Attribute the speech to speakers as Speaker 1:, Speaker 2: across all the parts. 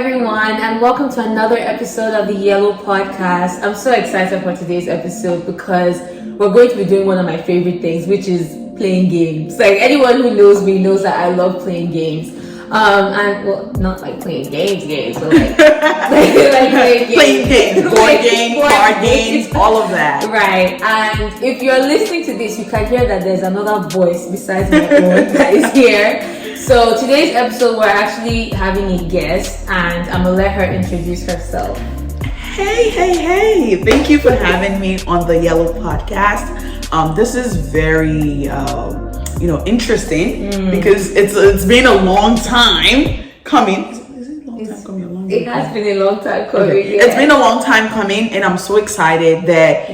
Speaker 1: everyone, and welcome to another episode of the Yellow Podcast. I'm so excited for today's episode because we're going to be doing one of my favorite things, which is playing games. Like, anyone who knows me knows that I love playing games. And well, not like playing games, but like,
Speaker 2: playing games, board games, card games, all of that.
Speaker 1: Right. And if you're listening to this, you can hear that there's another voice besides my own that is here. So today's episode, we're actually having a guest, and I'm gonna let her introduce herself.
Speaker 2: Hey! Thank you for having me on the Yellow Podcast. This is very, interesting because it's been a long time coming. Is it a long time coming?
Speaker 1: It has been a long time coming.
Speaker 2: Okay.
Speaker 1: Yeah.
Speaker 2: It's been a long time coming, and I'm so excited that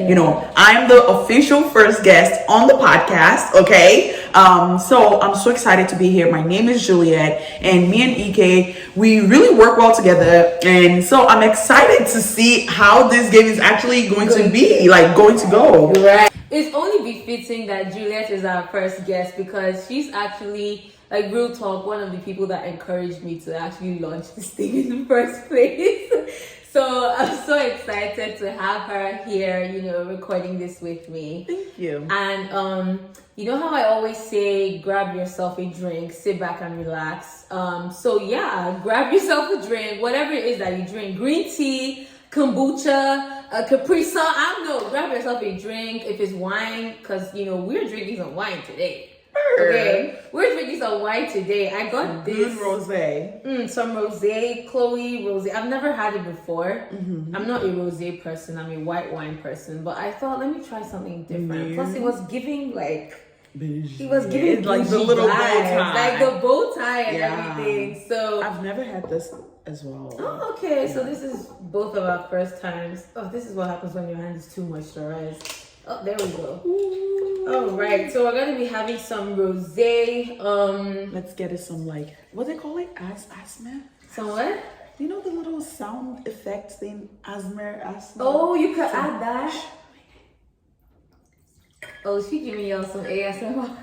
Speaker 2: I'm the official first guest on the podcast. Okay. So I'm so excited to be here. My name is Juliet, and me and EK, we really work well together, and so I'm excited to see how this game is actually going to go.
Speaker 1: Right. It's only befitting that Juliet is our first guest because she's actually, like, real talk, one of the people that encouraged me to actually launch this thing in the first place. So I'm so excited to have her here, recording this with me.
Speaker 2: Thank you.
Speaker 1: And you know how I always say, grab yourself a drink, sit back and relax. So yeah, grab yourself a drink, whatever it is that you drink, green tea, kombucha, Capri Sun, I don't know, grab yourself a drink. If it's wine, because we're drinking some wine today. Okay, we're drinking some wine today. I got this
Speaker 2: good rosé.
Speaker 1: Some rosé, Chloe rosé. I've never had it before. Mm-hmm. I'm not a rosé person. I'm a white wine person. But I thought, let me try something different. Plus, it was giving like
Speaker 2: the little bow tie,
Speaker 1: like the bow tie and everything. So
Speaker 2: I've never had this as well.
Speaker 1: Oh, okay. Yeah. So this is both of our first times. Oh, this is what happens when your hand is too moisturized. Oh, there we go. Ooh. All right, so we're going to be having some rosé.
Speaker 2: Let's get it some, like, what do they call it? Asthma?
Speaker 1: Some what?
Speaker 2: You know the little sound effects thing? Asthma.
Speaker 1: Oh, you could add that. Oh, she giving y'all some ASMR.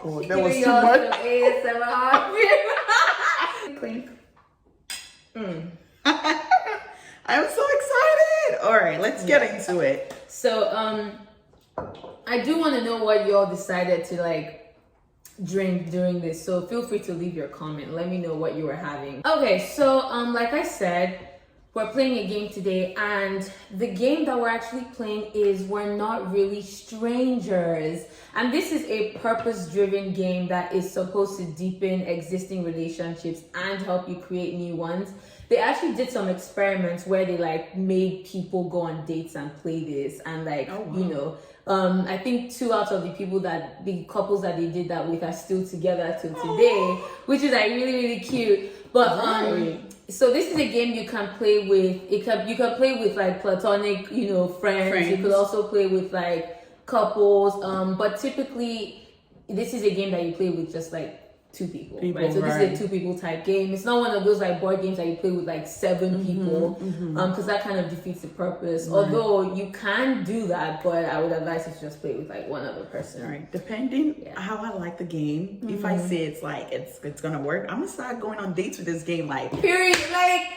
Speaker 2: Oh, that was too much.
Speaker 1: ASMR. Clink.
Speaker 2: I'm so excited. All right, let's get into it.
Speaker 1: So, I do want to know what y'all decided to drink during this. So feel free to leave your comment. Let me know what you were having. Okay, so like I said, we're playing a game today, and the game that we're actually playing is We're Not Really Strangers. And this is a purpose-driven game that is supposed to deepen existing relationships and help you create new ones. They actually did some experiments where they made people go on dates and play this, and I think 2 out of the couples that they did that with are still together till today, which is really, really cute. But so this is a game you can play with. You can play with platonic, friends. You could also play with couples. But typically, this is a game that you play with just 2 people, right? So this is a 2 people type game. It's not one of those board games that you play with 7 people, because that kind of defeats the purpose. Right. Although you can do that, but I would advise you to just play with one other person.
Speaker 2: Right. Depending how I like the game, if I say it's gonna work, I'm gonna start going on dates with this game.
Speaker 1: Period.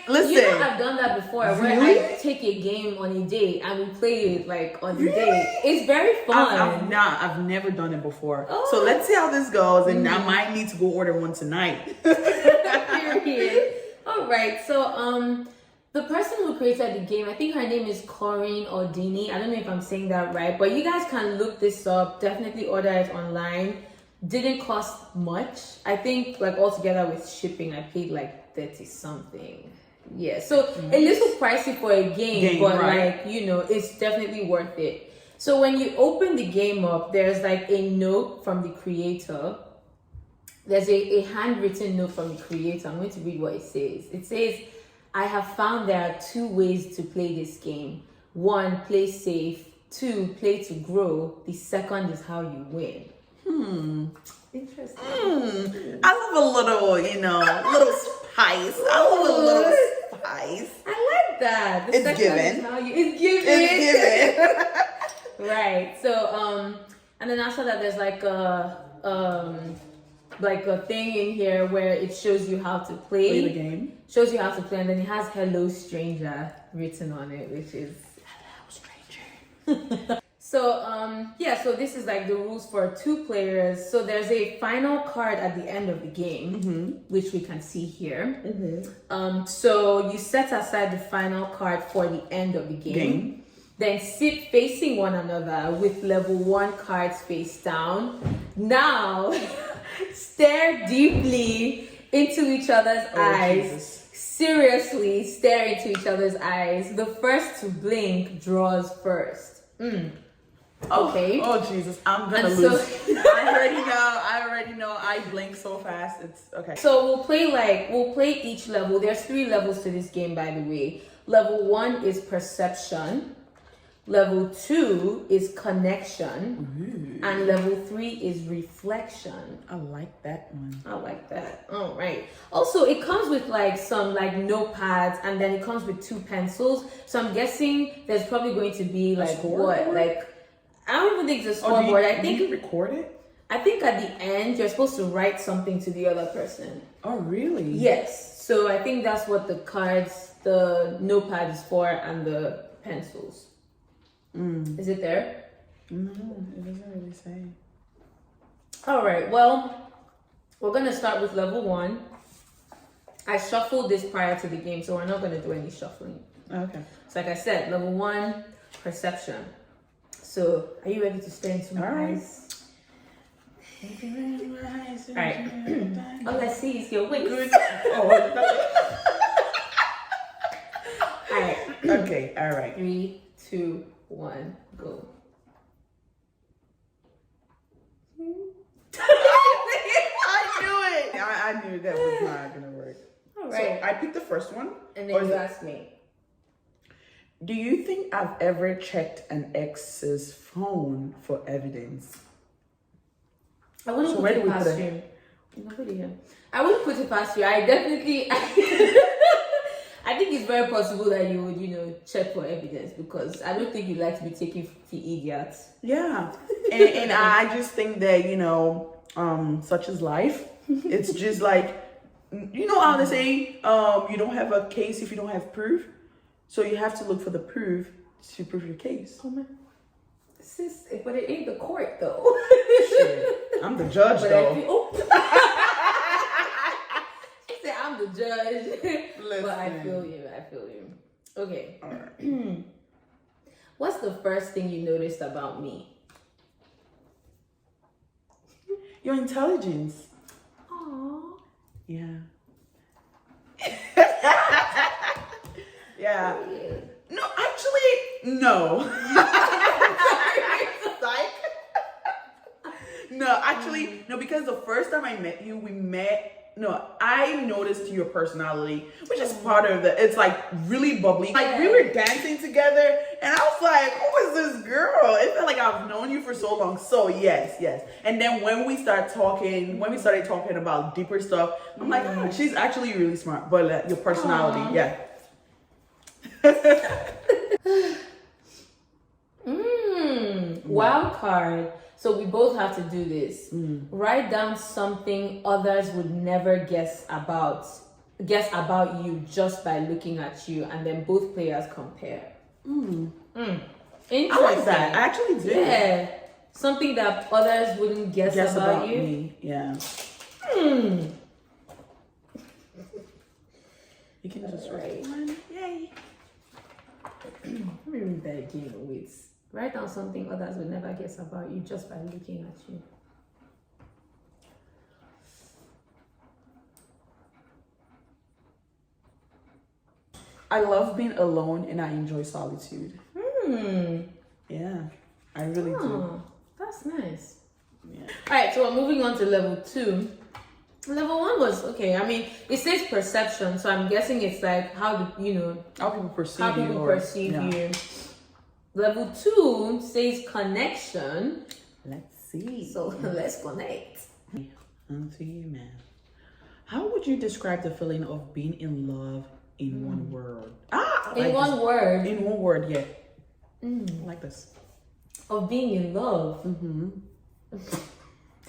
Speaker 2: Listen,
Speaker 1: I've done that before.
Speaker 2: Really?
Speaker 1: Where I take a game on a date and we play it on the date. It's very fun.
Speaker 2: I've never done it before. Oh. So let's see how this goes, and I might need to go order one tonight.
Speaker 1: Period. All right. So the person who created the game, I think her name is Corinne Ordini. I don't know if I'm saying that right, but you guys can look this up. Definitely order it online. Didn't cost much. I think altogether with shipping, I paid 30 something. Yeah. So a little pricey for a game, but
Speaker 2: right.
Speaker 1: it's definitely worth it. So when you open the game up, there's a note from the creator. There's a handwritten note from the creator. I'm going to read what it says. It says, I have found there are 2 ways to play this game. 1, play safe. 2, play to grow. The second is how you win. Interesting.
Speaker 2: I love a little, little spice. I love a little spice.
Speaker 1: I like that.
Speaker 2: It's given.
Speaker 1: It's given.
Speaker 2: It's given.
Speaker 1: Right. So, and then after that, there's like a thing in here where it shows you how to
Speaker 2: Play the game.
Speaker 1: Shows you how to play, and then it has "Hello Stranger" written on it, which is
Speaker 2: Hello, stranger.
Speaker 1: So this is like the rules for 2 players. So there's a final card at the end of the game, which we can see here. So you set aside the final card for the end of the game. Then sit facing one another with level 1 cards face down. Now stare deeply into each other's eyes.
Speaker 2: Jesus.
Speaker 1: Seriously stare into each other's eyes. The first to blink draws first. Okay.
Speaker 2: Oh Jesus, I'm gonna
Speaker 1: And
Speaker 2: lose.
Speaker 1: so-
Speaker 2: I already know. I blink so fast. It's okay.
Speaker 1: So we'll play each level. There's 3 levels to this game, by the way. Level 1 is perception. Level 2 is connection. And level 3 is reflection.
Speaker 2: I like that one.
Speaker 1: I like that. All right. Also, it comes with like some like notepads, and then it comes with 2 pencils. So I'm guessing there's probably going to be like what?
Speaker 2: scoreboard?
Speaker 1: Like I don't even think it's a
Speaker 2: Oh, do
Speaker 1: scoreboard.
Speaker 2: you record it?
Speaker 1: I think at the end you're supposed to write something to the other person.
Speaker 2: Oh, really?
Speaker 1: Yes. So I think that's what the cards, the notepad is for, and the pencils. Is it there?
Speaker 2: No, it doesn't really say.
Speaker 1: All right. Well, we're gonna start with level 1. I shuffled this prior to the game, so we're not gonna do any shuffling.
Speaker 2: Okay.
Speaker 1: So like I said, level 1, perception. So are you ready to stare into my
Speaker 2: All right.
Speaker 1: eyes? All right. All I see is your wings.
Speaker 2: Oh,
Speaker 1: All right.
Speaker 2: okay. All right.
Speaker 1: 3, 2, 1, go.
Speaker 2: I knew it. I knew that was not gonna work.
Speaker 1: All
Speaker 2: So
Speaker 1: right.
Speaker 2: I picked the first one.
Speaker 1: And
Speaker 2: Or
Speaker 1: then
Speaker 2: is
Speaker 1: you
Speaker 2: it-
Speaker 1: ask me.
Speaker 2: Do you think I've ever checked an ex's phone for evidence?
Speaker 1: I wouldn't
Speaker 2: So where
Speaker 1: put
Speaker 2: do
Speaker 1: it
Speaker 2: we put
Speaker 1: past
Speaker 2: it?
Speaker 1: you. Nobody here. I wouldn't put it past you. I definitely. I think it's very possible that you would, check for evidence, because I don't think you'd like to be taken for idiots.
Speaker 2: Yeah. And I just think that, such is life. It's just like, how they say, you don't have a case if you don't have proof. So you have to look for the proof to prove your case.
Speaker 1: Oh man, sis, but it ain't the court though.
Speaker 2: Shit. I'm the judge,
Speaker 1: But
Speaker 2: though.
Speaker 1: She said I'm the judge. But I
Speaker 2: Listen.
Speaker 1: feel you. Okay.
Speaker 2: All right.
Speaker 1: What's the first thing you noticed about me?
Speaker 2: Your intelligence.
Speaker 1: Aww.
Speaker 2: Yeah. Yeah. No, actually, no. Psych. No, actually, no, because the first time I met you, I noticed your personality, which is part of it's like really bubbly. Like we were dancing together and I was like, who is this girl? It felt like I've known you for so long. So yes. And then when we started talking about deeper stuff, I'm like, oh, she's actually really smart. But your personality, yeah.
Speaker 1: Wild card. So we both have to do this. Write down something others would never guess about you just by looking at you, and then both players compare. Interesting.
Speaker 2: I like that. I actually do.
Speaker 1: Yeah. Something that others wouldn't guess about you.
Speaker 2: me. Yeah. You can just write one. Yay.
Speaker 1: Let me read that again. Wait. Write down something others would never guess about you just by looking at you.
Speaker 2: I love being alone and I enjoy solitude. Yeah, I really do.
Speaker 1: Oh, that's nice.
Speaker 2: Yeah.
Speaker 1: All right, so we're moving on to level 2. Level 1 was okay. I mean, it says perception, so I'm guessing it's like how
Speaker 2: How people perceive
Speaker 1: how
Speaker 2: you.
Speaker 1: people
Speaker 2: or-
Speaker 1: perceive
Speaker 2: yeah.
Speaker 1: you. Level 2 says connection.
Speaker 2: Let's see.
Speaker 1: So let's connect.
Speaker 2: Onto you, man. How would you describe the feeling of being in love in one word?
Speaker 1: In one word,
Speaker 2: In one word, yeah. I like this.
Speaker 1: of being in love.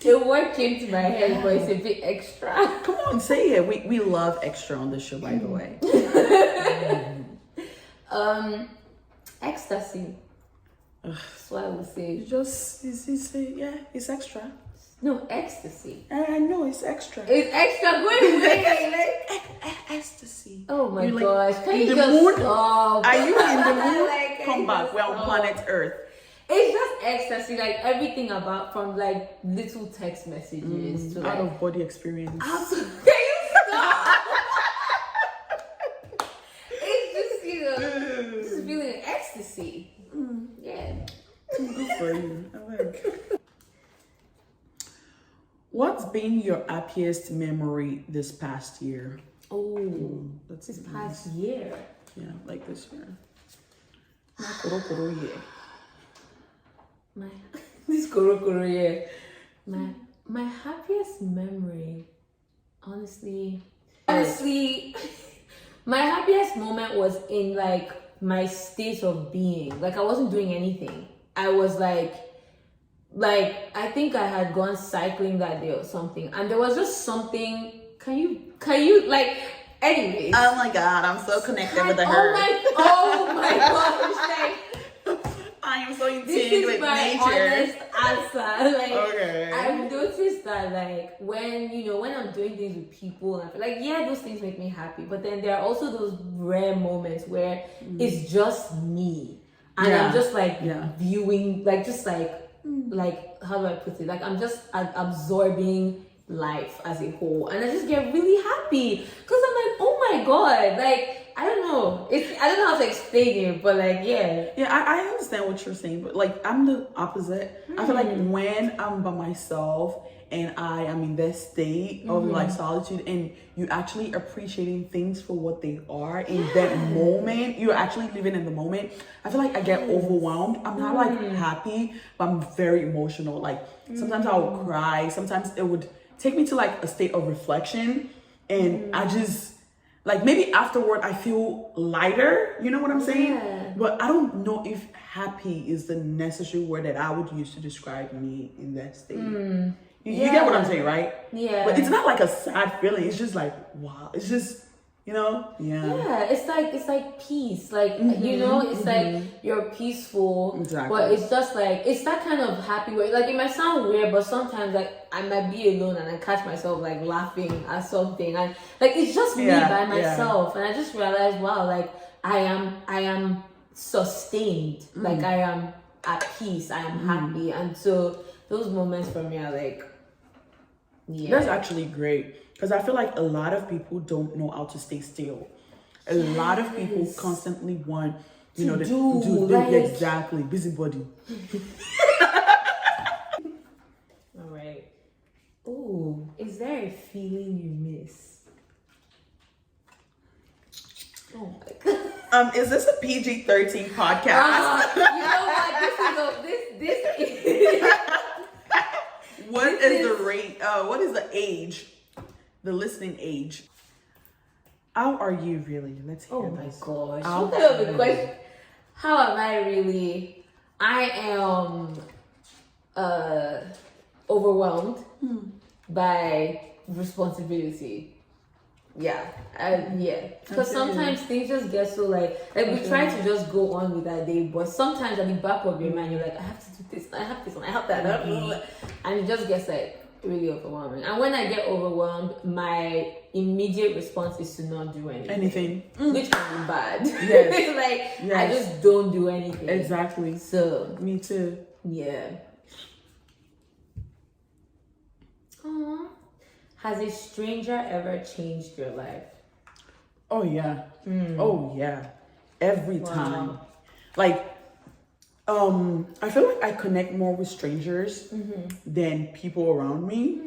Speaker 1: The word came to my head, but it's a bit extra.
Speaker 2: Come on, say it. We love extra on the show, by the way.
Speaker 1: Ecstasy. That's what I would say.
Speaker 2: You say, yeah, it's extra.
Speaker 1: No, ecstasy.
Speaker 2: I know it's extra.
Speaker 1: It's extra. Go away.
Speaker 2: Ecstasy.
Speaker 1: Oh my
Speaker 2: You're like,
Speaker 1: gosh. Can
Speaker 2: in
Speaker 1: you
Speaker 2: the
Speaker 1: just
Speaker 2: mood?
Speaker 1: stop?
Speaker 2: Are you in the mood?
Speaker 1: Like, can
Speaker 2: Come
Speaker 1: you
Speaker 2: back.
Speaker 1: just
Speaker 2: We're on
Speaker 1: stop?
Speaker 2: planet Earth.
Speaker 1: It's just ecstasy, like everything about from like little text messages to
Speaker 2: Out
Speaker 1: like
Speaker 2: of body experience.
Speaker 1: Can you stop? It's just just feeling ecstasy. Yeah.
Speaker 2: Good for you. I like. What's been your happiest memory this past year?
Speaker 1: Oh,
Speaker 2: That's
Speaker 1: this past year.
Speaker 2: Yeah, like this year. Koro year.
Speaker 1: My this koro year. My happiest memory, honestly, my happiest moment was in like my state of being. Like I wasn't doing anything. I was like I think I had gone cycling that day or something, and there was just something. Can you like? Anyways.
Speaker 2: Oh my God, I'm so connected with the
Speaker 1: oh
Speaker 2: herd.
Speaker 1: oh my gosh! Like
Speaker 2: I am so in
Speaker 1: this
Speaker 2: tune
Speaker 1: is
Speaker 2: with
Speaker 1: my
Speaker 2: nature.
Speaker 1: honest answer. Like
Speaker 2: Okay.
Speaker 1: I've noticed that like when I'm doing things with people, I feel like yeah, those things make me happy. But then there are also those rare moments where it's just me, and
Speaker 2: Yeah.
Speaker 1: I'm just like
Speaker 2: Yeah.
Speaker 1: viewing, like just like how do I put it? Like I'm just absorbing life as a whole, and I just get really happy because I'm like, oh my god, like I don't know, I don't know how to explain it, but like yeah.
Speaker 2: I understand what you're saying, but like I'm the opposite. I feel like when I'm by myself and I am in that state of like solitude, and you actually appreciating things for what they are in that moment, you're actually living in the moment. I feel like I get overwhelmed. I'm not like happy, but I'm very emotional. Like sometimes I would cry, sometimes it would take me to like a state of reflection, and I just like maybe afterward I feel lighter, you know what I'm saying?
Speaker 1: Yeah.
Speaker 2: But I don't know if happy is the necessary word that I would use to describe me in that state. You get what I'm saying, right?
Speaker 1: Yeah.
Speaker 2: But it's not like a sad feeling. It's just like, wow. It's just, yeah.
Speaker 1: Yeah, it's like peace, like it's like you're peaceful,
Speaker 2: Exactly.
Speaker 1: but it's just like it's that kind of happy way. Like it might sound weird, but sometimes like I might be alone and I catch myself like laughing at something, and like it's just me by myself, and I just realized, wow, like I am sustained, like I am at peace, I am happy, and so those moments for me are like, yeah,
Speaker 2: That's actually great. Because I feel like a lot of people don't know how to stay still. A lot of people constantly want,
Speaker 1: To
Speaker 2: to
Speaker 1: do,
Speaker 2: do
Speaker 1: like-
Speaker 2: exactly, busybody.
Speaker 1: all right. Oh, is there a feeling you miss? Oh my god.
Speaker 2: Is this a PG-13 podcast?
Speaker 1: You know what? This is
Speaker 2: What is the rate? What is the age? The listening age? How are you really? Let's hear
Speaker 1: oh my
Speaker 2: this.
Speaker 1: gosh.
Speaker 2: How
Speaker 1: What kind of
Speaker 2: are
Speaker 1: a
Speaker 2: you?
Speaker 1: question? How am I really? I am overwhelmed by responsibility. Yeah, because sometimes things just get so like we try to just go on with our day, but sometimes at the back of your mind you're like, I have to do this, I have this one, I have that, and it just gets like really overwhelming. And when I get overwhelmed, my immediate response is to not do anything, which can be bad.
Speaker 2: Yes.
Speaker 1: Like
Speaker 2: Yes.
Speaker 1: I just don't do anything.
Speaker 2: Exactly.
Speaker 1: So
Speaker 2: Me too.
Speaker 1: yeah. Aww. Has a stranger ever changed your life?
Speaker 2: Oh yeah. Oh yeah. Every time. Like, I feel like I connect more with strangers than people around me.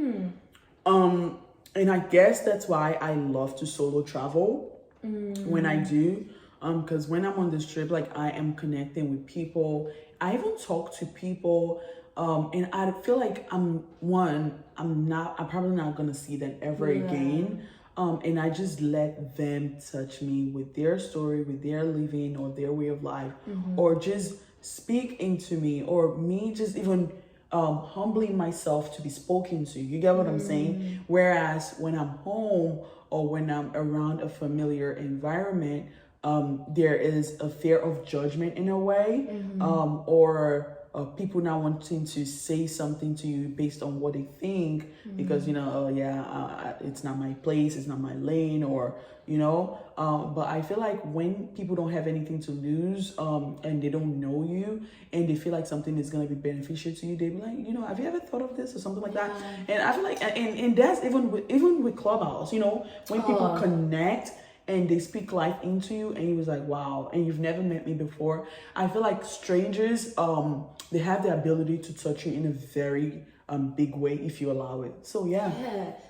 Speaker 2: And I guess that's why I love to solo travel when I do. Because when I'm on this trip, like I am connecting with people. I even talk to people. And I feel like I'm probably not gonna see them ever again. And I just let them touch me with their story, with their living or their way of life, or just speak into me, or me just even humbling myself to be spoken to. You get what I'm saying? Whereas when I'm home or when I'm around a familiar environment, there is a fear of judgment in a way, or people not wanting to say something to you based on what they think, because oh yeah, it's not my place, it's not my lane, or but I feel like when people don't have anything to lose, and they don't know you, and they feel like something is going to be beneficial to you, they be like, have you ever thought of this or something like that? And I feel like, and that's even with Clubhouse, when people connect and they speak life into you, and you was like, wow, and you've never met me before. I feel like strangers, they have the ability to touch you in a very big way if you allow it. So yeah,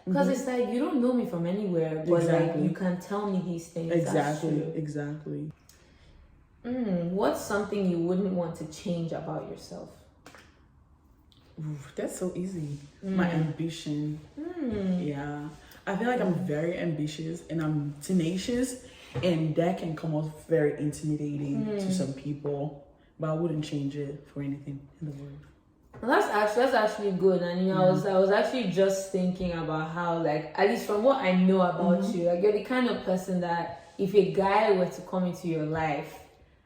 Speaker 1: because it's like you don't know me from anywhere, but
Speaker 2: Exactly.
Speaker 1: like you can tell me these things.
Speaker 2: Exactly.
Speaker 1: What's something you wouldn't want to change about yourself?
Speaker 2: Oof, that's so easy. My ambition. Yeah, I feel like I'm very ambitious and I'm tenacious, and that can come off very intimidating to some people, but I wouldn't change it for anything in the world.
Speaker 1: Well, that's actually good. And I was actually just thinking about how, like, at least from what I know about you, like, you're the kind of person that if a guy were to come into your life,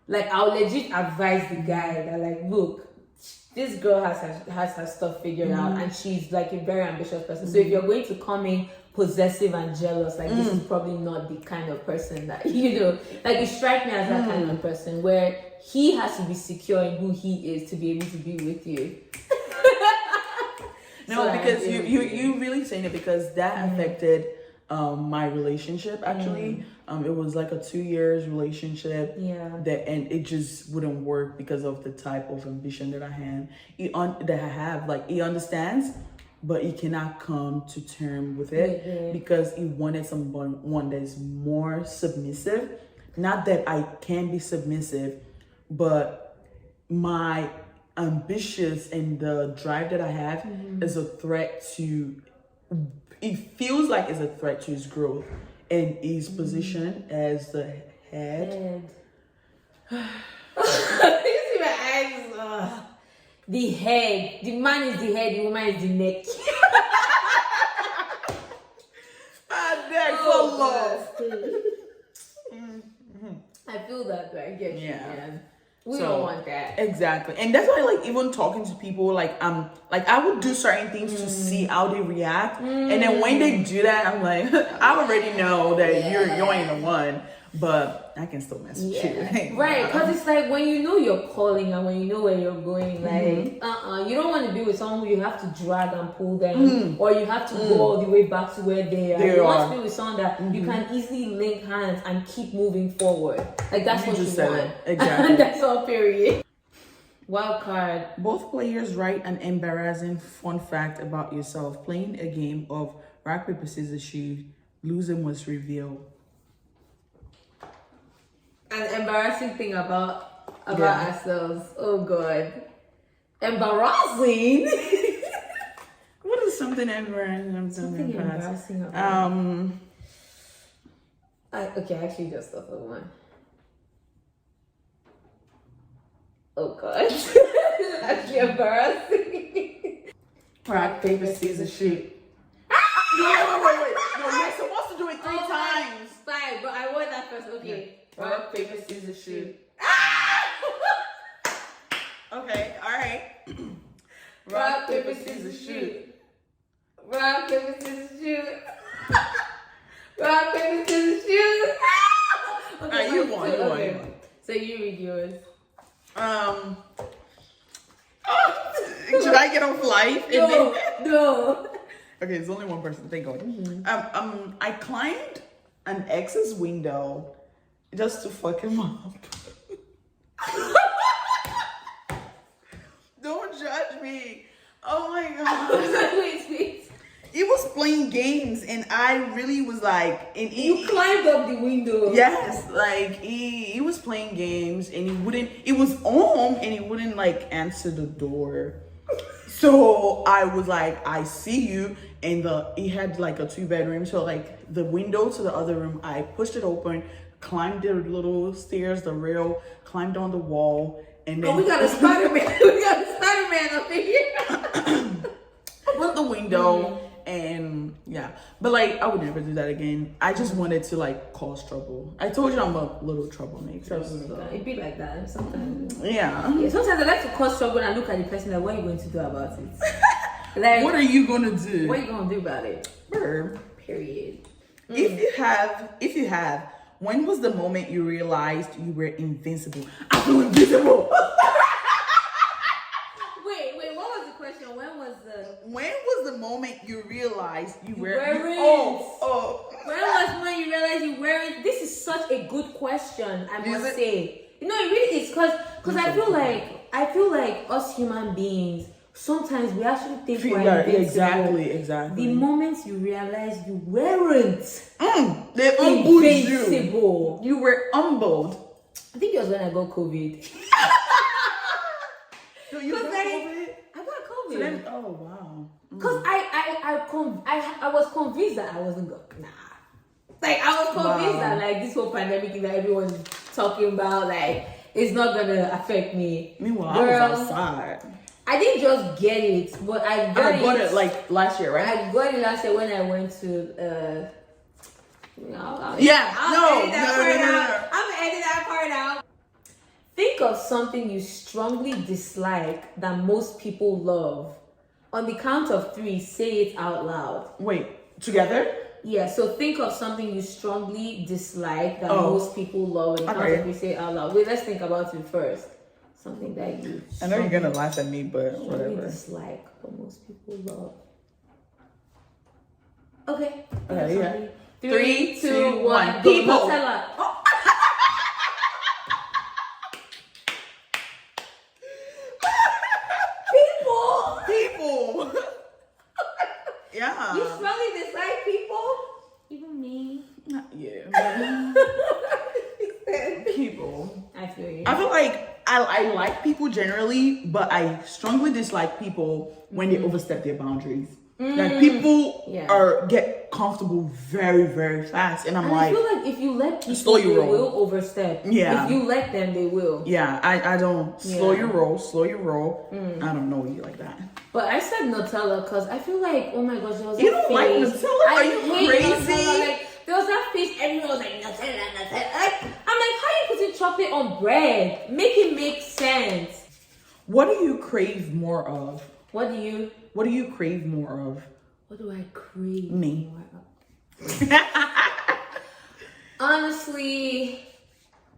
Speaker 1: like, I'll legit advise the guy that, like, look, this girl has her stuff figured out, and she's like a very ambitious person. So if you're going to come in possessive and jealous, like, this is probably not the kind of person that like, you strike me as that kind of person where he has to be secure in who he is to be able to be with you.
Speaker 2: No,
Speaker 1: So,
Speaker 2: because you really saying it, because that affected my relationship actually. It was like a 2 years relationship. And it just wouldn't work because of the type of ambition that I have. Like, he understands, but he cannot come to term with it because he wanted someone that is more submissive. Not that I can be submissive, but my ambitious and the drive that I have is a threat to, it feels like it's a threat to his growth and his position as the head.
Speaker 1: You see my eyes? Ugh. The head. The man is the head, the woman is the neck. I feel that, but I get you, man. We don't want that.
Speaker 2: Exactly. And that's why, like, even talking to people, like, I would do certain things to see how they react. And then when they do that, I'm like, I already know that you're ain't the one, but I can still mess with you.
Speaker 1: Right, because it's like when you know your calling and when you know where you're going, like, you don't want to be with someone who you have to drag and pull them, or you have to go all the way back to where they are. You want to be with someone that you can easily link hands and keep moving forward. Like, that's what you want.
Speaker 2: Exactly.
Speaker 1: That's all, period. Wild card.
Speaker 2: Both players write an embarrassing fun fact about yourself. Playing a game of rock, paper, scissors, shoot. Loser must reveal
Speaker 1: An embarrassing thing about ourselves. Oh God. Embarrassing.
Speaker 2: What is something embarrassing?
Speaker 1: Something embarrassing about I actually just thought of one. Oh God. Actually embarrassing.
Speaker 2: Rock, paper, scissors, shoot. Wait. No, you're supposed to do it three times.
Speaker 1: Fine, but I want that first. Okay.
Speaker 2: Rock, paper, scissors, shoot. Okay, all right.
Speaker 1: Rock, paper, scissors, shoot. Rock, paper, scissors, shoot. Rock, paper, scissors, shoot. Okay,
Speaker 2: you won.
Speaker 1: So you read yours.
Speaker 2: Should I get off life?
Speaker 1: No.
Speaker 2: Okay, there's only one person. Think of it. I climbed an ex's window just to fuck him up. Don't judge me. Oh my God.
Speaker 1: Wait.
Speaker 2: He was playing games and I really was like,
Speaker 1: You climbed up the window.
Speaker 2: Yes, like he was playing games and he was home and he wouldn't like answer the door. So I was like, I see you. And he had like a 2-bedroom. So like the window to the other room, I pushed it open. climbed the little stairs, the rail, climbed on the wall, and then
Speaker 1: Oh, we got a Spider-Man. We got a Spider-Man up in here.
Speaker 2: opened the window. And yeah, but like I would never do that again. I just wanted to like cause trouble. I told you I'm a little troublemaker. So.
Speaker 1: It be like that sometimes.
Speaker 2: Yeah.
Speaker 1: Yeah, sometimes I like to cause trouble and I look at the person like, what are you going to do about it? Like,
Speaker 2: What are you gonna do?
Speaker 1: what are you going to do about it?
Speaker 2: Bird.
Speaker 1: Period.
Speaker 2: If you have, when was the moment you realized you were invincible? I feel invincible.
Speaker 1: Wait, what was the question?
Speaker 2: When was the moment you realized you were?
Speaker 1: weren't. When was when you realized you weren't? This is such a good question, I must say. You know, it really is because I feel like us human beings, sometimes we actually think we're invincible.
Speaker 2: Exactly.
Speaker 1: The moment you realize you weren't
Speaker 2: They humbled you.
Speaker 1: invincible.
Speaker 2: You were humbled.
Speaker 1: I think it was when I got COVID.
Speaker 2: So you got COVID?
Speaker 1: I got COVID.
Speaker 2: So then, oh wow.
Speaker 1: Because I was convinced that I wasn't going. Nah. Like, I was convinced that, like, this whole pandemic thing that everyone's talking about, like, it's not going to affect me.
Speaker 2: Meanwhile,
Speaker 1: Girl,
Speaker 2: I was outside.
Speaker 1: I didn't just get it, but I got
Speaker 2: it like last year, right?
Speaker 1: I got it last year when I went to, I'm gonna edit that part out. Think of something you strongly dislike that most people love. On the count of 3, say it out loud.
Speaker 2: Wait, together?
Speaker 1: Yeah, so think of something you strongly dislike that most people love. On the count of 3, say it out loud. Wait, let's think about it first. Something that you
Speaker 2: I know you're gonna laugh at me, but whatever.
Speaker 1: Dislike, but most people love. Okay.
Speaker 2: Okay, yeah.
Speaker 1: 3, 2, 1.
Speaker 2: People.
Speaker 1: Nutella.
Speaker 2: People. Yeah.
Speaker 1: You strongly dislike people? Even me.
Speaker 2: Yeah. People.
Speaker 1: I feel you.
Speaker 2: I feel like I like people generally, but I strongly dislike people when they overstep their boundaries. Like people get comfortable very, very fast, and
Speaker 1: I feel like if you let people, they will overstep.
Speaker 2: Yeah.
Speaker 1: If you let them, they will.
Speaker 2: Yeah, I don't slow your roll. I don't know you like that.
Speaker 1: But I said Nutella because I feel like, oh my gosh, there was
Speaker 2: you
Speaker 1: that
Speaker 2: don't like
Speaker 1: face.
Speaker 2: Nutella? Are you
Speaker 1: hate
Speaker 2: crazy?
Speaker 1: Nutella. Like, there was that face, everyone was like Nutella. Like, I'm like, how you putting chocolate on bread? Make it make sense.
Speaker 2: What do you crave more of?
Speaker 1: What do you
Speaker 2: crave more of?
Speaker 1: What do I crave
Speaker 2: Me.
Speaker 1: more of? Honestly,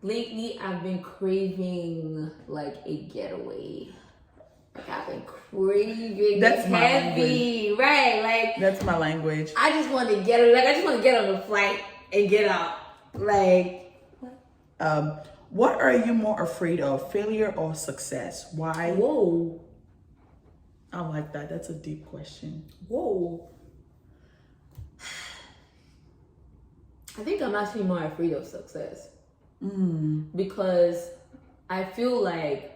Speaker 1: lately I've been craving like a getaway. Like I've been craving
Speaker 2: That's my
Speaker 1: heavy, right? Like
Speaker 2: that's my language.
Speaker 1: I just want to get it. Like I just want to get on the flight and get out. Like
Speaker 2: what are you more afraid of, failure or success? Why?
Speaker 1: Whoa.
Speaker 2: I like that. That's a deep question.
Speaker 1: Whoa. I think I'm actually more afraid of success. Because I feel like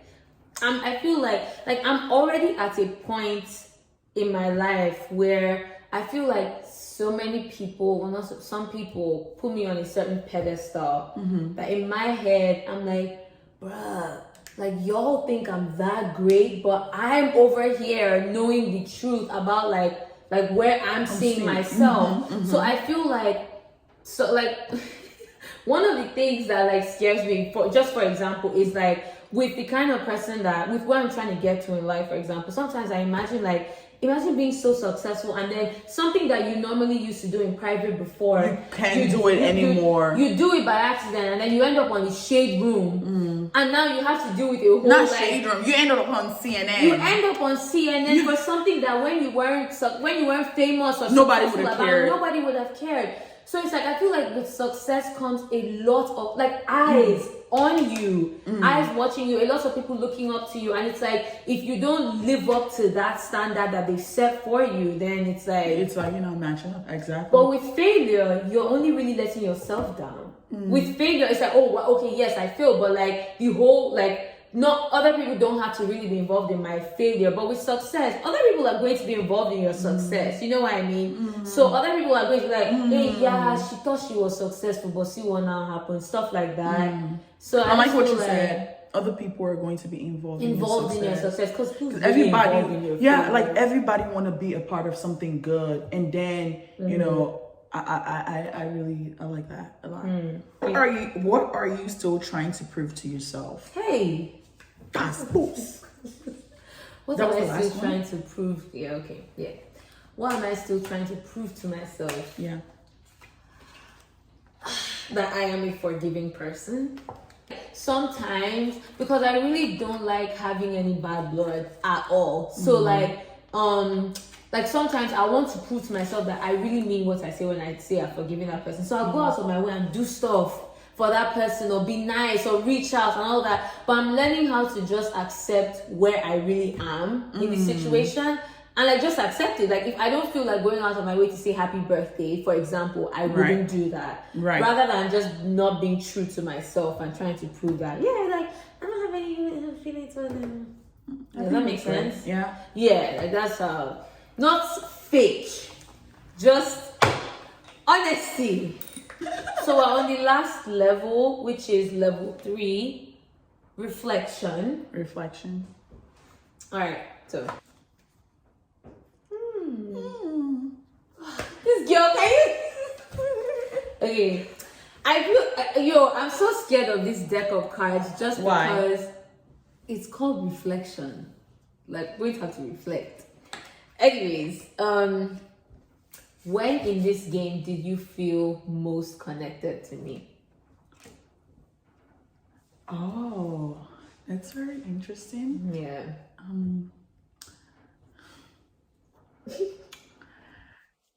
Speaker 1: I'm already at a point in my life where I feel like so many people, well, not some people, put me on a certain pedestal that in my head I'm like, bruh, like y'all think I'm that great, but I'm over here knowing the truth about like where I'm seeing myself. So I feel like one of the things that like scares me, for example, is like with the kind of person with what I'm trying to get to in life, for example, sometimes I imagine being so successful and then something that you normally used to do in private before,
Speaker 2: you can't do it anymore.
Speaker 1: You do it by accident and then you end up on the shade room and now you have to deal with a whole
Speaker 2: shade room. You end up on CNN.
Speaker 1: You end up on CNN for something that when you weren't famous or
Speaker 2: nobody would have cared.
Speaker 1: Nobody would have cared. So it's like I feel like with success comes a lot of like eyes on you, eyes watching you, a lot of people looking up to you, and it's like if you don't live up to that standard that they set for you, then it's like
Speaker 2: you're not matching up. Exactly.
Speaker 1: But with failure, you're only really letting yourself down. With failure, it's like, oh, well, okay, yes, I failed, but like the whole like not other people don't have to really be involved in my failure, but with success, other people are going to be involved in your success. You know what I mean? So other people are going to be like, hey, yeah, she thought she was successful, but see what now happened, stuff like that. So
Speaker 2: I like
Speaker 1: just
Speaker 2: what
Speaker 1: feel
Speaker 2: you
Speaker 1: like
Speaker 2: said. Other people are going to be involved in
Speaker 1: your success, because who's really
Speaker 2: everybody,
Speaker 1: involved in your
Speaker 2: yeah,
Speaker 1: failure?
Speaker 2: like everybody want to be a part of something good, and then you know, I really like that a lot. What are you still trying to prove to yourself?
Speaker 1: Hey,
Speaker 2: Oops.
Speaker 1: what
Speaker 2: That
Speaker 1: am
Speaker 2: was the
Speaker 1: I still
Speaker 2: last
Speaker 1: trying to prove? Yeah, okay, yeah. What am I still trying to prove to myself?
Speaker 2: Yeah.
Speaker 1: That I am a forgiving person. Sometimes, because I really don't like having any bad blood at all. So like sometimes I want to prove to myself that I really mean what I say when I say I'm forgiving that person. So I'll go out of my way and do stuff for that person, or be nice, or reach out and all that. But I'm learning how to just accept where I really am in the situation. And like just accept it. Like if I don't feel like going out of my way to say happy birthday, for example, I wouldn't do that.
Speaker 2: Right.
Speaker 1: Rather than just not being true to myself and trying to prove that, yeah, like I don't have any feelings for them. Does that make sense?
Speaker 2: Yeah.
Speaker 1: Yeah, like that's not fake, just honesty. So we're on the last level, which is level 3, reflection. All right, so. This girl, can you? Okay, I feel I'm so scared of this deck of cards just because it's called reflection. Like we have to reflect. Anyways, when in this game did you feel most connected to me?
Speaker 2: Oh, that's very interesting.
Speaker 1: Yeah.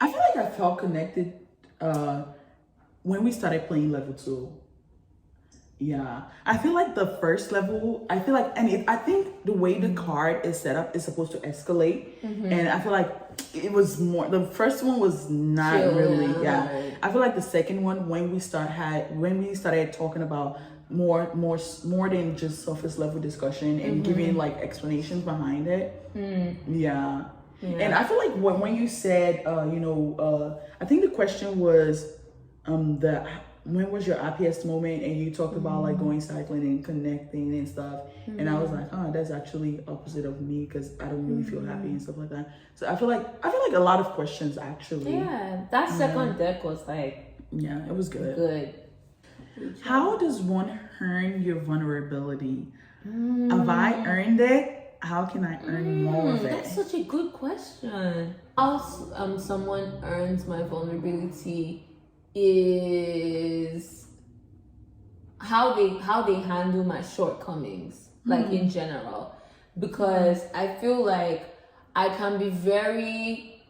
Speaker 2: I feel like I felt connected when we started playing level 2. Yeah, I feel like the first level, I think the way the card is set up is supposed to escalate, and I feel like it was more. The first one was not
Speaker 1: Chill,
Speaker 2: really. Yeah,
Speaker 1: right.
Speaker 2: I feel like the second one, when we started talking about more than just surface level discussion and giving like explanations behind it. Yeah. And I feel like when you said, I think the question was, when was your happiest moment, and you talked about like going cycling and connecting and stuff, and I was like, oh, that's actually opposite of me, because I don't really feel happy and stuff like that. So I feel like a lot of questions actually.
Speaker 1: Yeah, that second deck was like.
Speaker 2: Yeah, it was good.
Speaker 1: Good.
Speaker 2: How does one earn your vulnerability? Have I earned it? How can I earn more of it?
Speaker 1: That's such a good question. How someone earns my vulnerability is how they handle my shortcomings, like in general, because I feel like I can be very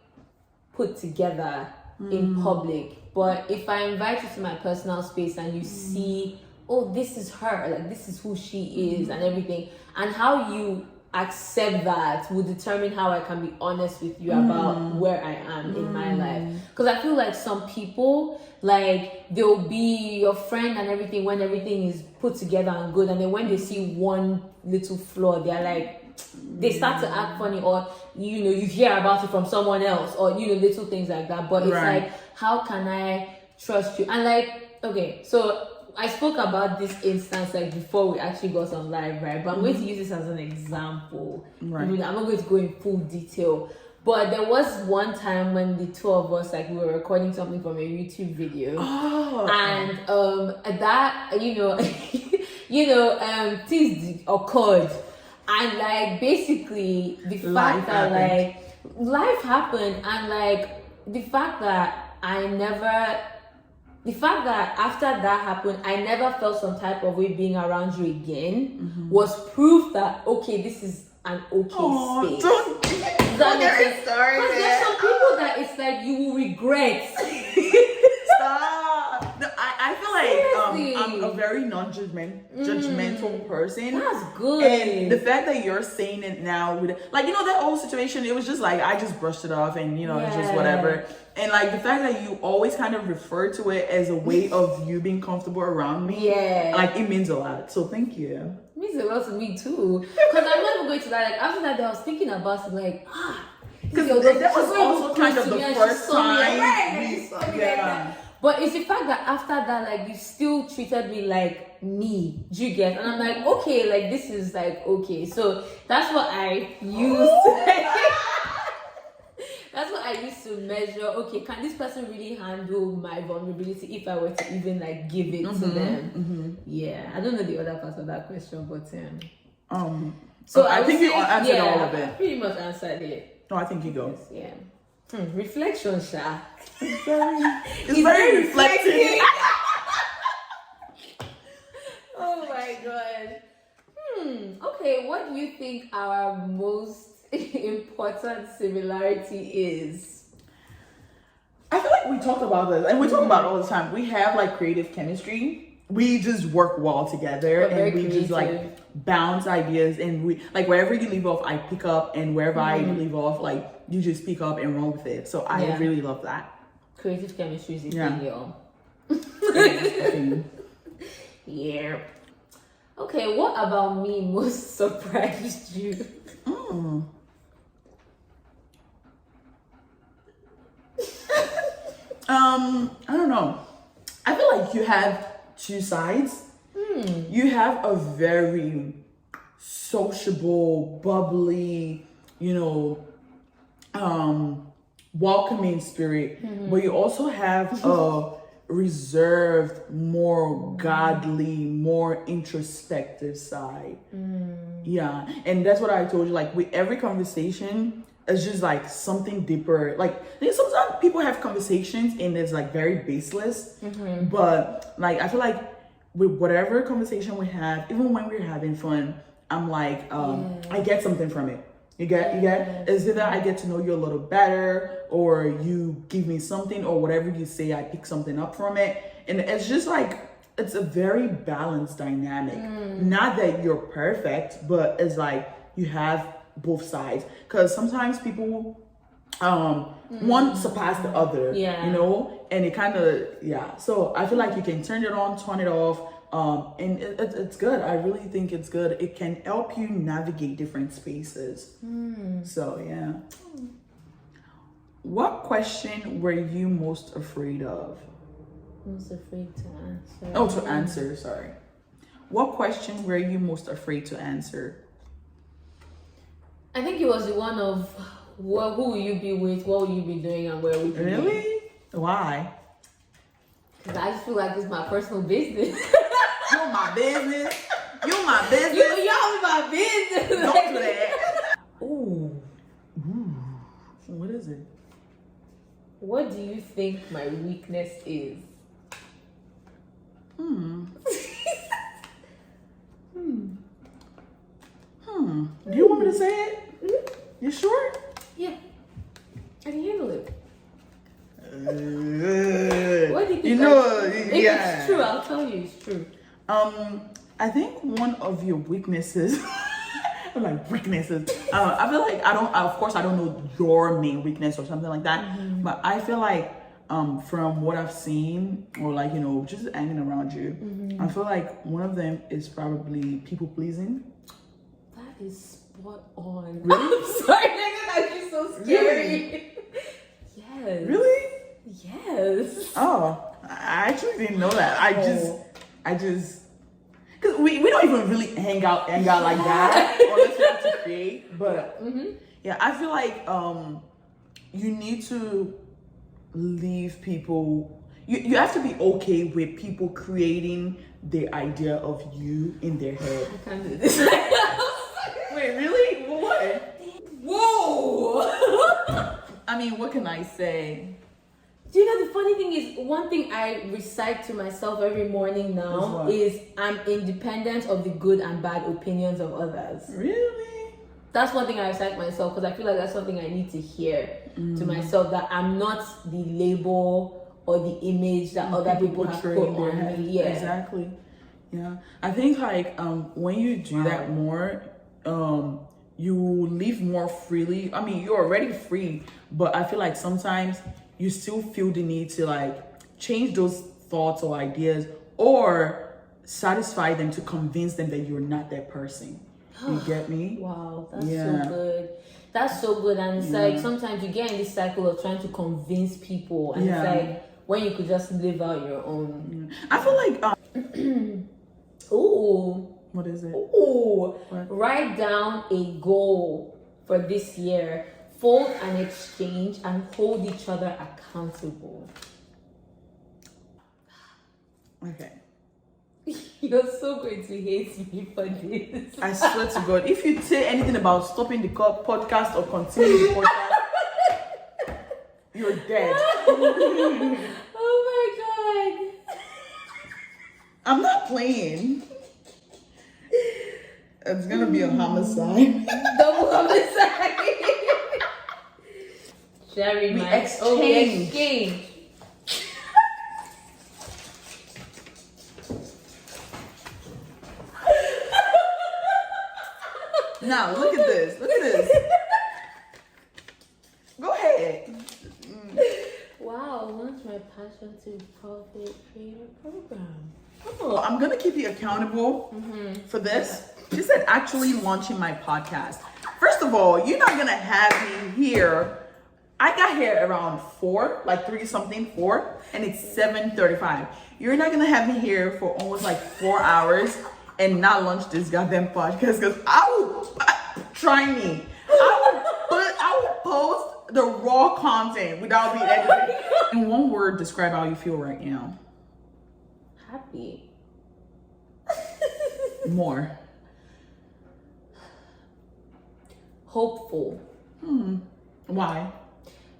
Speaker 1: put together in public, but if I invite you to my personal space and you see, oh, this is her, like this is who she is and everything, and how you accept that will determine how I can be honest with you about where I am in my life. Because I feel like some people, like they'll be your friend and everything when everything is put together and good, and then when they see one little flaw, they're like, they start to act funny, or you hear about it from someone else, or little things like that. But it's like, how can I trust you? And like, okay, so I spoke about this instance like before we actually got on live, right? But I'm going to use this as an example. Right. I'm not going to go in full detail. But there was one time when the two of us, like, we were recording something from a YouTube video. Oh. And that, things occurred. And like basically the fact that like life happened, and like the fact that after that happened, I never felt some type of way being around you again, was proof that, okay, this is an okay space.
Speaker 2: Don't get me started.
Speaker 1: Because there's some people that it's like you will regret.
Speaker 2: Stop. No, I feel like I'm a very non-judgmental person.
Speaker 1: That's good.
Speaker 2: And the fact that you're saying it now, with like, that whole situation, it was just like I just brushed it off, and it's just whatever. And like the fact that you always kind of refer to it as a way of you being comfortable around me, like it means a lot. So thank you.
Speaker 1: Me means a lot to me too. Because I'm not even going to that. Like after that, I was thinking about it, like
Speaker 2: Because that was also kind of the first time.
Speaker 1: Yeah. But it's the fact that after that, like you still treated me like me. Do you get? And I'm like, okay, like this is like okay. So that's what I used. That's what I used to measure. Okay, can this person really handle my vulnerability if I were to even like give it to them? Yeah, I don't know the other part of that question, but
Speaker 2: so I think you answered all of
Speaker 1: I
Speaker 2: it.
Speaker 1: pretty much answered it.
Speaker 2: No, I think you go.
Speaker 1: Yeah. Reflection, Sha.
Speaker 2: It's very reflective.
Speaker 1: Oh my god. Okay, what do you think our most important similarity is?
Speaker 2: I feel like we talked about this, and we talk about it all the time. We have like creative chemistry. We just work well together, and we just like bounce ideas. And we like wherever you leave off, I pick up, and wherever I leave off, like you just pick up and run with it. So I really love that.
Speaker 1: Creative chemistry is the thing, y'all. Yeah. Okay, what about me most surprised you?
Speaker 2: I don't know. I feel like you have two sides. You have a very sociable, bubbly, welcoming spirit, but you also have a reserved, more godly, more introspective side. Yeah, and that's what I told you. Like with every conversation, it's just like something deeper. Like sometimes people have conversations and it's like very baseless, but like I feel like with whatever conversation we have, even when we're having fun, I'm like I get something from it. You get it's either I get to know you a little better, or you give me something, or whatever you say, I pick something up from it. And it's just like it's a very balanced dynamic. Not that you're perfect, but it's like you have both sides, because sometimes people one surpass the other, and it kind of so I feel like you can turn it on, turn it off, and it's good. I really think it's good. It can help you navigate different spaces. So yeah. What question were you most afraid of?
Speaker 1: Most afraid to answer.
Speaker 2: Oh, to answer, sorry. What question were you most afraid to answer?
Speaker 1: I think it was the one of who will you be with, what will you be doing, and where will you be?
Speaker 2: Really? Why?
Speaker 1: Because I just feel like it's my personal business.
Speaker 2: You're my business. You my business.
Speaker 1: Y'all my business.
Speaker 2: Don't do that. Ooh. What is it?
Speaker 1: What do you think my weakness is?
Speaker 2: Do you want me to say it? You sure?
Speaker 1: Yeah. I can handle it.
Speaker 2: What
Speaker 1: do you think? If it's true, I'll tell you it's true.
Speaker 2: I think one of your weaknesses, I'm like weaknesses. I feel like of course I don't know your main weakness or something like that, but I feel like from what I've seen, or like just hanging around you, I feel like one of them is probably people pleasing.
Speaker 1: That is spot on.
Speaker 2: Really?
Speaker 1: I'm sorry, that is so scary.
Speaker 2: Really?
Speaker 1: Yes.
Speaker 2: Really?
Speaker 1: Yes.
Speaker 2: Oh, I actually didn't know that. I just, because we don't even really hang out like that unless we have to create. But yeah, I feel like you need to leave people. You have to be okay with people creating the idea of you in their head.
Speaker 1: I can't do this.
Speaker 2: Wait, really? What?
Speaker 1: Whoa!
Speaker 2: I mean, what can I say?
Speaker 1: Do you know the funny thing is, one thing I recite to myself every morning now is I'm independent of the good and bad opinions of others.
Speaker 2: Really?
Speaker 1: That's one thing I recite myself, because I feel like that's something I need to hear to myself, that I'm not the label or the image that other people have put on me. Yeah,
Speaker 2: exactly. Yeah, I think like when you do that more, you live more freely. I mean, you're already free, but I feel like sometimes you still feel the need to like change those thoughts or ideas, or satisfy them to convince them that you're not that person. You get me?
Speaker 1: Wow, that's
Speaker 2: Yeah.
Speaker 1: so good. That's so good. And it's like sometimes you get in this cycle of trying to convince people, and it's like when you could just live out your own.
Speaker 2: I feel like
Speaker 1: Ooh.
Speaker 2: what is it?
Speaker 1: Ooh.
Speaker 2: What?
Speaker 1: Write down a goal for this year. Fold and exchange and hold each other accountable.
Speaker 2: Okay.
Speaker 1: You're so going to hate me for this.
Speaker 2: I swear to God, if you say anything about stopping the podcast or continuing the podcast, you're dead.
Speaker 1: Oh my god.
Speaker 2: I'm not playing. It's gonna be a homicide.
Speaker 1: Double homicide. Should I read
Speaker 2: We
Speaker 1: mine?
Speaker 2: exchange.
Speaker 1: Oh, we exchange.
Speaker 2: Now look at this. Look at this. Go ahead.
Speaker 1: Wow, launch my passion to profit creator program.
Speaker 2: Oh, I'm gonna keep you accountable for this. She said actually launching my podcast. First of all, you're not gonna have me here. I got here around 4, like 3 something, 4, and it's 7:35. You're not gonna have me here for almost like 4 hours and not launch this goddamn podcast because I will try me. I will post the raw content without being edited. In one word, describe how you feel right now.
Speaker 1: Happy.
Speaker 2: More.
Speaker 1: Hopeful.
Speaker 2: Why?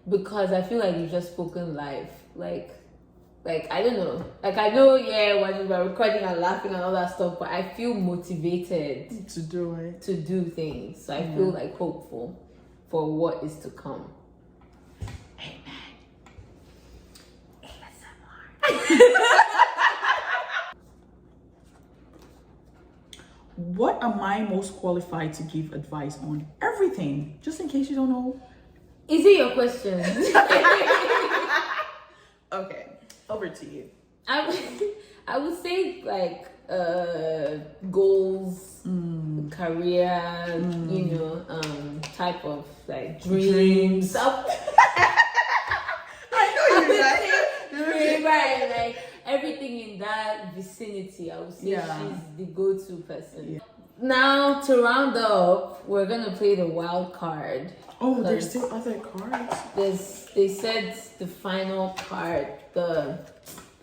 Speaker 1: Because I feel like you've just spoken life. Like I don't know. Like I know, when we're recording and laughing and all that stuff, but I feel motivated
Speaker 2: To do it.
Speaker 1: to do things. So I feel like hopeful for what is to come.
Speaker 2: What am I most qualified to give advice on? Everything. Just in case you don't know.
Speaker 1: Is it your question?
Speaker 2: Okay. Over to you.
Speaker 1: I would say like goals, career, type of like dreams.
Speaker 2: I know you
Speaker 1: Right, like everything in that vicinity, I would say she's the go-to person.
Speaker 2: Yeah.
Speaker 1: Now to round up, we're gonna play the wild card.
Speaker 2: Oh, there's still other cards.
Speaker 1: They said the final card,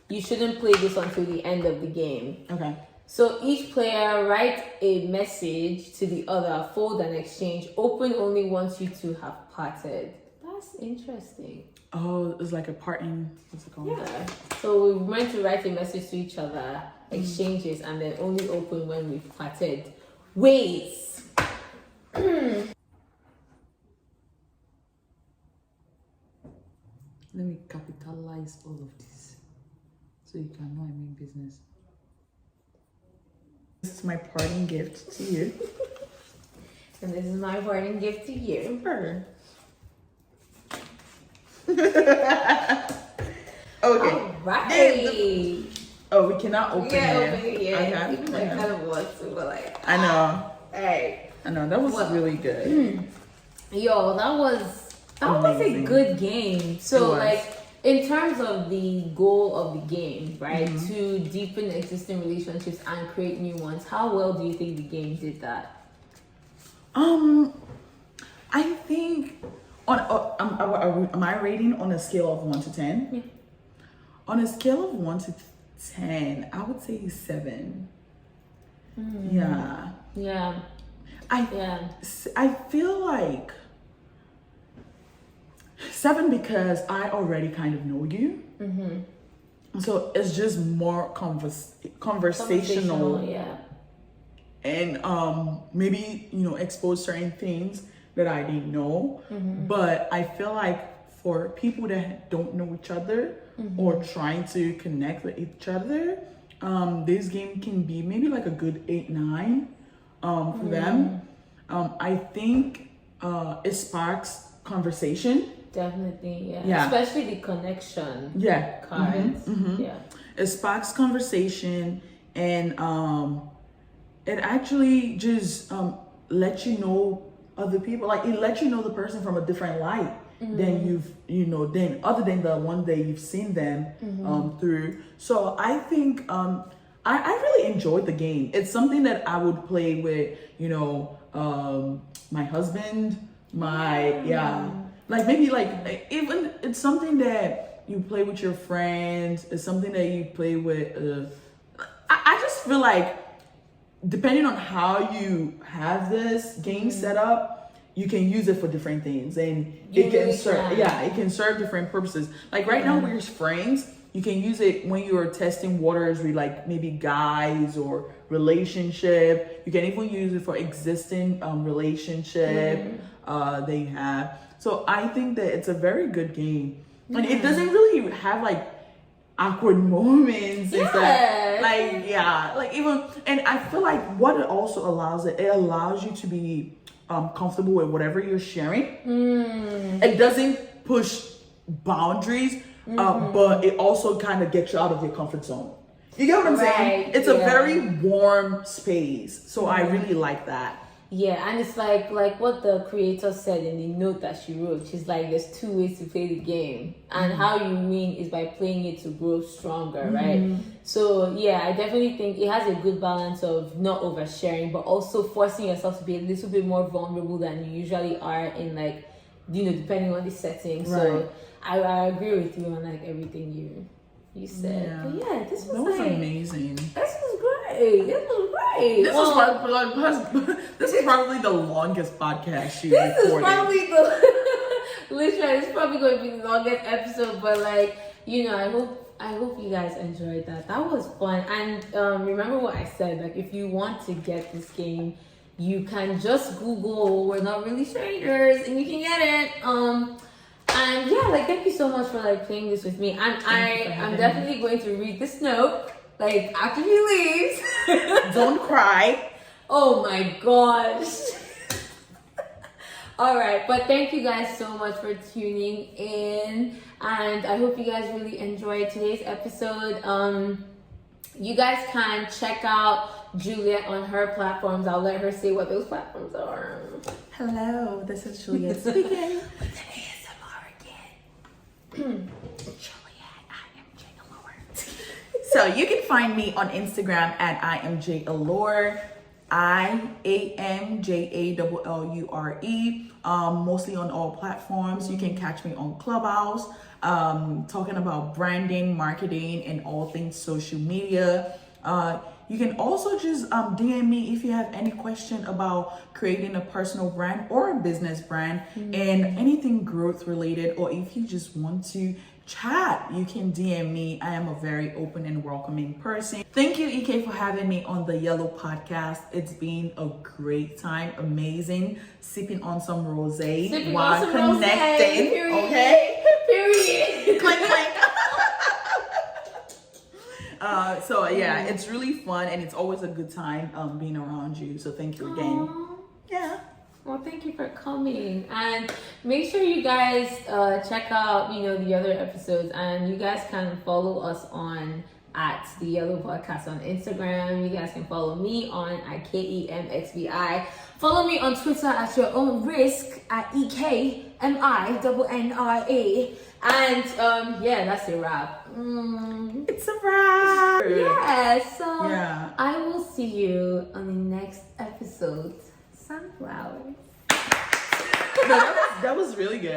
Speaker 1: you shouldn't play this until the end of the game.
Speaker 2: Okay.
Speaker 1: So each player write a message to the other, fold and exchange, open only once you two have parted. That's interesting.
Speaker 2: Oh, it's like a parting. What's it called?
Speaker 1: Yeah. So we're meant to write a message to each other, exchanges, and then only open when we've parted ways.
Speaker 2: Let me capitalize all of this so you can know I mean business. This is my parting gift to you.
Speaker 1: And this is my parting gift to you.
Speaker 2: Super. Okay.
Speaker 1: Right.
Speaker 2: Oh, we cannot open
Speaker 1: Yeah,
Speaker 2: it.
Speaker 1: open it, yeah.
Speaker 2: Okay.
Speaker 1: Even though I kind of want to, but like,
Speaker 2: I know.
Speaker 1: alright.
Speaker 2: I know. That was really good.
Speaker 1: Yo, that was a
Speaker 2: Amazing.
Speaker 1: good game.
Speaker 2: It
Speaker 1: So
Speaker 2: was.
Speaker 1: like in terms of the goal of the game, right? To deepen existing relationships and create new ones, how well do you think the game did that?
Speaker 2: I think am I rating on a scale of 1 to 10?
Speaker 1: Yeah.
Speaker 2: On a scale of 1 to 10, I would say 7. Yeah.
Speaker 1: Yeah.
Speaker 2: I feel like 7 because I already kind of know you. So it's just more conversational.
Speaker 1: Yeah.
Speaker 2: And maybe expose certain things that I didn't know. But I feel like for people that don't know each other or trying to connect with each other, this game can be maybe like a good 8-9 for them. I think it sparks conversation.
Speaker 1: Definitely, yeah.
Speaker 2: Yeah.
Speaker 1: Especially the connection
Speaker 2: Yeah.
Speaker 1: cards. Yeah.
Speaker 2: It sparks conversation, and it actually just lets you know other people. Like it lets you know the person from a different light than than other than the one day you've seen them through. So I think I really enjoyed the game. It's something that I would play with, my husband, like maybe like even it's something that you play with your friends. It's something that you play with. I just feel like depending on how you have this game set up, you can use it for different things, and it can serve different purposes. Like right now we're friends. You can use it when you're testing waters with like maybe guys or relationship. You can even use it for existing relationship that you have. So I think that it's a very good game. And it doesn't really have like awkward moments and stuff. Like even, and I feel like what it also allows it allows you to be comfortable with whatever you're sharing. It doesn't push boundaries, but it also kind of gets you out of your comfort zone. You get what I'm saying? It's a very warm space, so I really like that.
Speaker 1: Yeah, and it's like what the creator said in the note that she wrote. She's like, there's two ways to play the game, and how you win is by playing it to grow stronger, right? So yeah, I definitely think it has a good balance of not oversharing, but also forcing yourself to be a little bit more vulnerable than you usually are in, like, depending on the setting. So I agree with you on like everything you said.
Speaker 2: Yeah.
Speaker 1: But yeah, this was
Speaker 2: amazing.
Speaker 1: This was great.
Speaker 2: This is probably the longest podcast she
Speaker 1: This
Speaker 2: recorded.
Speaker 1: is probably literally, it's probably going to be the longest episode, but like, I hope you guys enjoyed that. That was fun. And remember what I said, like if you want to get this game, you can just Google "We're Not Really Strangers" and you can get it. And yeah, like thank you so much for like playing this with me. And I'm definitely going to read this note like after he leaves.
Speaker 2: Don't cry.
Speaker 1: Oh my gosh. All right, but thank you guys so much for tuning in, and I hope you guys really enjoyed today's episode. You guys can check out Juliet on her platforms. I'll let her say what those platforms are.
Speaker 2: Hello, this is Juliet speaking. Juliet, I am J Allure. So you can find me on Instagram at I am J Allure. IAMJALLURE. Mostly on all platforms. You can catch me on Clubhouse, talking about branding, marketing, and all things social media. You can also just DM me if you have any question about creating a personal brand or a business brand and anything growth related, or if you just want to chat, you can DM me. I am a very open and welcoming person. Thank you, EK, for having me on the Yellow Podcast. It's been a great time, amazing, sipping on some rosé while connecting. Okay?
Speaker 1: Period.
Speaker 2: Clink, clink. So yeah, it's really fun and it's always a good time being around you. So thank you again.
Speaker 1: Aww.
Speaker 2: Yeah.
Speaker 1: Well, thank you for coming, and make sure you guys check out the other episodes, and you guys can follow us on at the Yellow Podcast on Instagram. You guys can follow me on at KEMXBI. Follow me on Twitter at your own risk at EKMINNRA. And yeah, that's a wrap.
Speaker 2: It's a wrap.
Speaker 1: Yeah, so
Speaker 2: yeah.
Speaker 1: I will see you on the next episode. Sunflowers.
Speaker 2: That was really good.